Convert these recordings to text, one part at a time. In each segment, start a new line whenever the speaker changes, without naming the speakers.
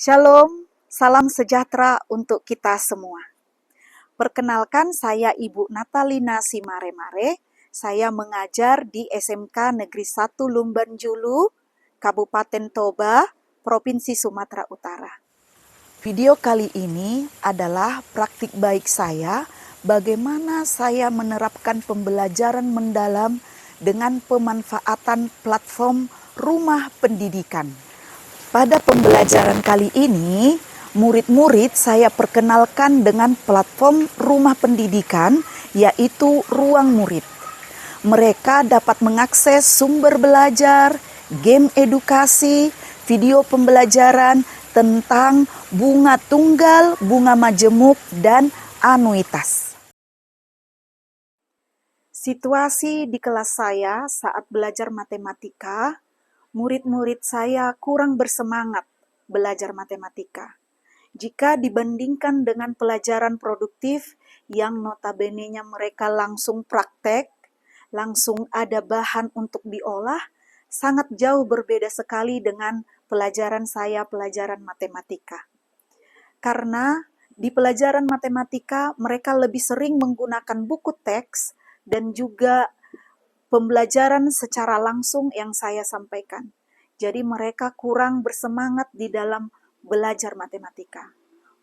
Shalom, salam sejahtera untuk kita semua. Perkenalkan, saya Ibu Natalina Simaremare. Saya mengajar di SMK Negeri 1 Lumbanjulu, Kabupaten Toba, Provinsi Sumatera Utara. Video kali ini adalah praktik baik saya, bagaimana saya menerapkan pembelajaran mendalam dengan pemanfaatan platform rumah pendidikan. Pada pembelajaran kali ini, murid-murid saya perkenalkan dengan platform rumah pendidikan, yaitu Ruang Murid. Mereka dapat mengakses sumber belajar, game edukasi, video pembelajaran tentang bunga tunggal, bunga majemuk, dan anuitas. Situasi di kelas saya saat belajar matematika, murid-murid saya kurang bersemangat belajar matematika. Jika dibandingkan dengan pelajaran produktif yang notabene-nya mereka langsung praktek, langsung ada bahan untuk diolah, sangat jauh berbeda sekali dengan pelajaran saya pelajaran matematika. Karena di pelajaran matematika mereka lebih sering menggunakan buku teks dan juga pembelajaran secara langsung yang saya sampaikan. Jadi mereka kurang bersemangat di dalam belajar matematika.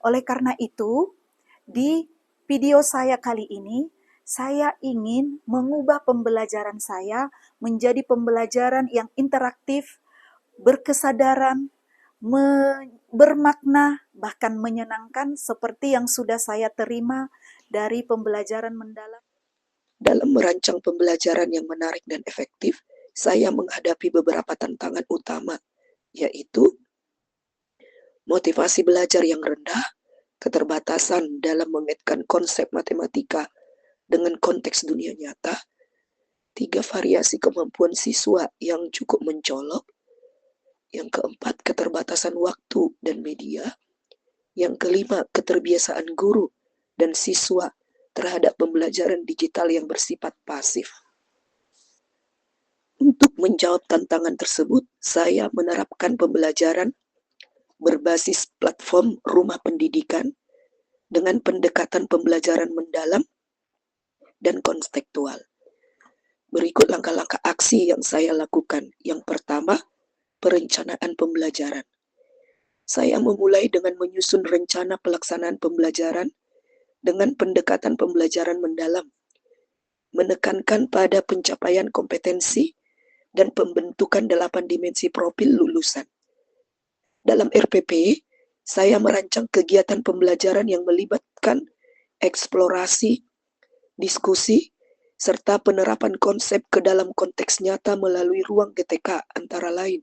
Oleh karena itu, di video saya kali ini, saya ingin mengubah pembelajaran saya menjadi pembelajaran yang interaktif, berkesadaran, bermakna, bahkan menyenangkan seperti yang sudah saya terima dari pembelajaran mendalam.
Dalam merancang pembelajaran yang menarik dan efektif, saya menghadapi beberapa tantangan utama, yaitu motivasi belajar yang rendah, keterbatasan dalam mengaitkan konsep matematika dengan konteks dunia nyata, 3 variasi kemampuan siswa yang cukup mencolok, yang keempat keterbatasan waktu dan media, yang kelima keterbiasaan guru dan siswa terhadap pembelajaran digital yang bersifat pasif. Untuk menjawab tantangan tersebut, saya menerapkan pembelajaran berbasis platform rumah pendidikan dengan pendekatan pembelajaran mendalam dan konstektual. Berikut langkah-langkah aksi yang saya lakukan. Yang pertama, perencanaan pembelajaran. Saya memulai dengan menyusun rencana pelaksanaan pembelajaran dengan pendekatan pembelajaran mendalam, menekankan pada pencapaian kompetensi dan pembentukan 8 dimensi profil lulusan. Dalam RPP, saya merancang kegiatan pembelajaran yang melibatkan eksplorasi, diskusi, serta penerapan konsep ke dalam konteks nyata melalui ruang GTK antara lain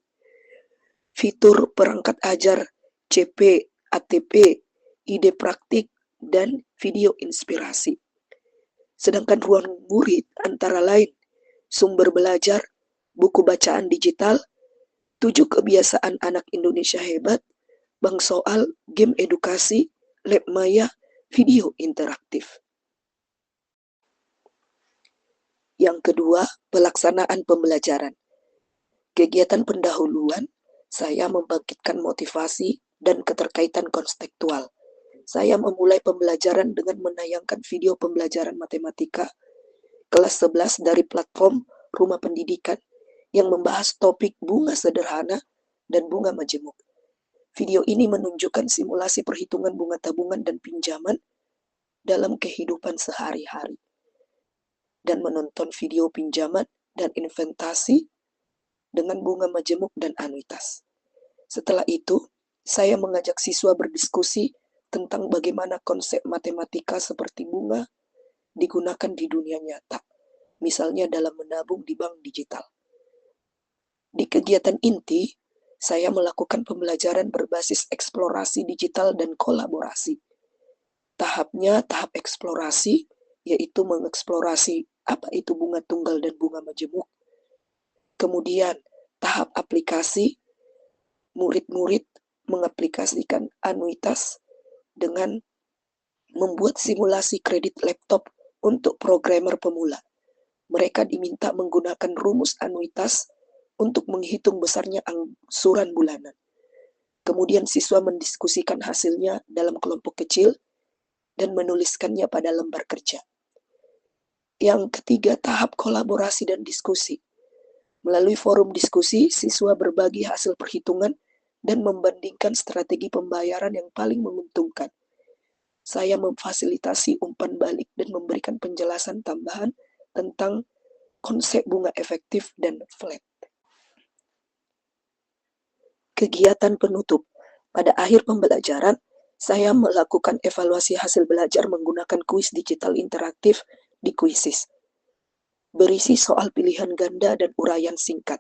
fitur perangkat ajar, CP, ATP, ide praktik, dan video inspirasi. Sedangkan ruang murid antara lain sumber belajar, buku bacaan digital, 7 kebiasaan anak Indonesia hebat, bank soal, game edukasi, lab maya, video interaktif. Yang kedua, pelaksanaan pembelajaran. Kegiatan pendahuluan, saya membangkitkan motivasi dan keterkaitan konstektual. Saya memulai pembelajaran dengan menayangkan video pembelajaran matematika kelas 11 dari platform rumah pendidikan yang membahas topik bunga sederhana dan bunga majemuk. Video ini menunjukkan simulasi perhitungan bunga tabungan dan pinjaman dalam kehidupan sehari-hari. Dan menonton video pinjaman dan investasi dengan bunga majemuk dan anuitas. Setelah itu, saya mengajak siswa berdiskusi tentang bagaimana konsep matematika seperti bunga digunakan di dunia nyata, misalnya dalam menabung di bank digital. Di kegiatan inti, saya melakukan pembelajaran berbasis eksplorasi digital dan kolaborasi. Tahapnya tahap eksplorasi, yaitu mengeksplorasi apa itu bunga tunggal dan bunga majemuk. Kemudian, tahap aplikasi, murid-murid mengaplikasikan anuitas dengan membuat simulasi kredit laptop untuk programmer pemula. Mereka diminta menggunakan rumus anuitas untuk menghitung besarnya angsuran bulanan. Kemudian siswa mendiskusikan hasilnya dalam kelompok kecil dan menuliskannya pada lembar kerja. Yang ketiga, tahap kolaborasi dan diskusi. Melalui forum diskusi, siswa berbagi hasil perhitungan dan membandingkan strategi pembayaran yang paling menguntungkan. Saya memfasilitasi umpan balik dan memberikan penjelasan tambahan tentang konsep bunga efektif dan flat. Kegiatan penutup. Pada akhir pembelajaran, saya melakukan evaluasi hasil belajar menggunakan kuis digital interaktif di Quizizz. Berisi soal pilihan ganda dan uraian singkat.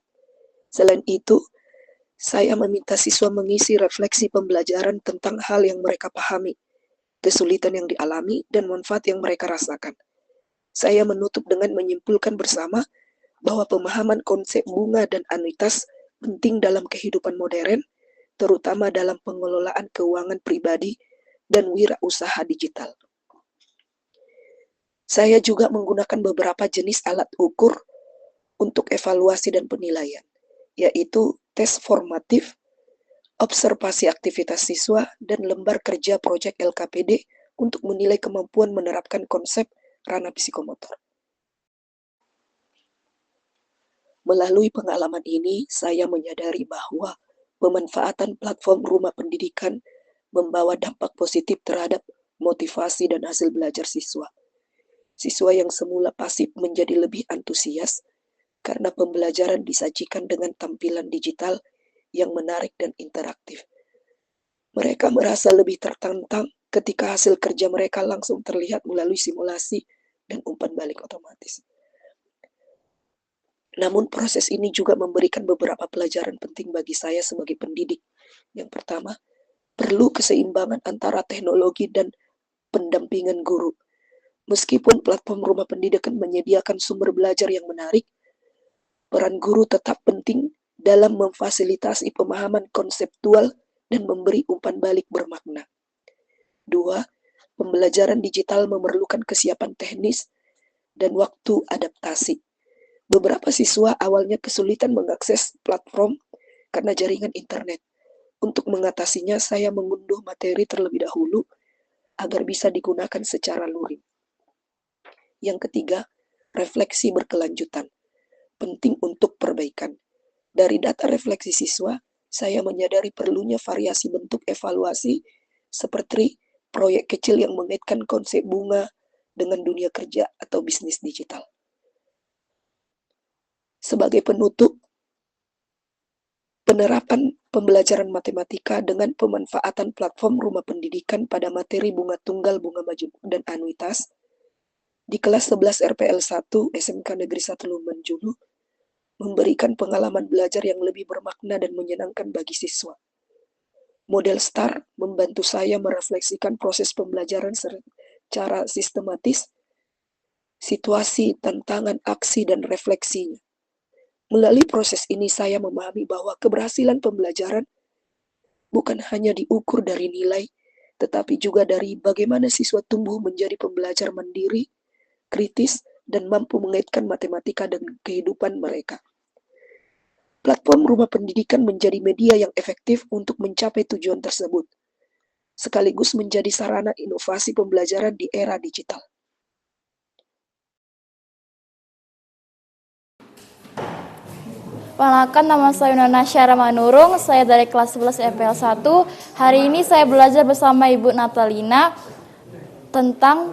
Selain itu, saya meminta siswa mengisi refleksi pembelajaran tentang hal yang mereka pahami, kesulitan yang dialami, dan manfaat yang mereka rasakan. Saya menutup dengan menyimpulkan bersama bahwa pemahaman konsep bunga dan anuitas penting dalam kehidupan modern, terutama dalam pengelolaan keuangan pribadi dan wirausaha digital. Saya juga menggunakan beberapa jenis alat ukur untuk evaluasi dan penilaian, yaitu tes formatif, observasi aktivitas siswa, dan lembar kerja proyek LKPD untuk menilai kemampuan menerapkan konsep ranah psikomotor. Melalui pengalaman ini, saya menyadari bahwa pemanfaatan platform rumah pendidikan membawa dampak positif terhadap motivasi dan hasil belajar siswa. Siswa yang semula pasif menjadi lebih antusias karena pembelajaran disajikan dengan tampilan digital yang menarik dan interaktif. Mereka merasa lebih tertantang ketika hasil kerja mereka langsung terlihat melalui simulasi dan umpan balik otomatis. Namun proses ini juga memberikan beberapa pelajaran penting bagi saya sebagai pendidik. Yang pertama, perlu keseimbangan antara teknologi dan pendampingan guru. Meskipun platform rumah pendidikan menyediakan sumber belajar yang menarik, peran guru tetap penting dalam memfasilitasi pemahaman konseptual dan memberi umpan balik bermakna. 2. Pembelajaran digital memerlukan kesiapan teknis dan waktu adaptasi. Beberapa siswa awalnya kesulitan mengakses platform karena jaringan internet. Untuk mengatasinya, saya mengunduh materi terlebih dahulu agar bisa digunakan secara luring. Yang ketiga, refleksi berkelanjutan. Penting untuk perbaikan. Dari data refleksi siswa, saya menyadari perlunya variasi bentuk evaluasi seperti proyek kecil yang mengaitkan konsep bunga dengan dunia kerja atau bisnis digital. Sebagai penutup, penerapan pembelajaran matematika dengan pemanfaatan platform rumah pendidikan pada materi bunga tunggal, bunga maju, dan anuitas di kelas 11 RPL 1 SMK Negeri 1 Lumajang memberikan pengalaman belajar yang lebih bermakna dan menyenangkan bagi siswa. Model STAR membantu saya merefleksikan proses pembelajaran secara sistematis, situasi, tantangan, aksi, dan refleksinya. Melalui proses ini saya memahami bahwa keberhasilan pembelajaran bukan hanya diukur dari nilai, tetapi juga dari bagaimana siswa tumbuh menjadi pembelajar mandiri, kritis, dan mampu mengaitkan matematika dengan kehidupan mereka. Platform rumah pendidikan menjadi media yang efektif untuk mencapai tujuan tersebut, sekaligus menjadi sarana inovasi pembelajaran di era digital.
Perkenalkan, nama saya Yunana Syara Manurung, saya dari kelas 11 FPL 1. Hari ini saya belajar bersama Ibu Natalina tentang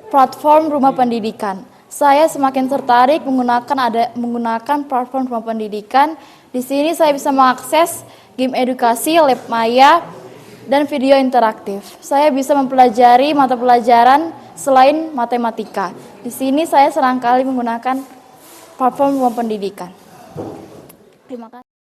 platform rumah pendidikan. Saya semakin tertarik menggunakan platform rumah pendidikan. Di sini saya bisa mengakses game edukasi, lab maya, dan video interaktif. Saya bisa mempelajari mata pelajaran selain matematika. Di sini saya serangkali menggunakan platform rumah pendidikan. Terima kasih.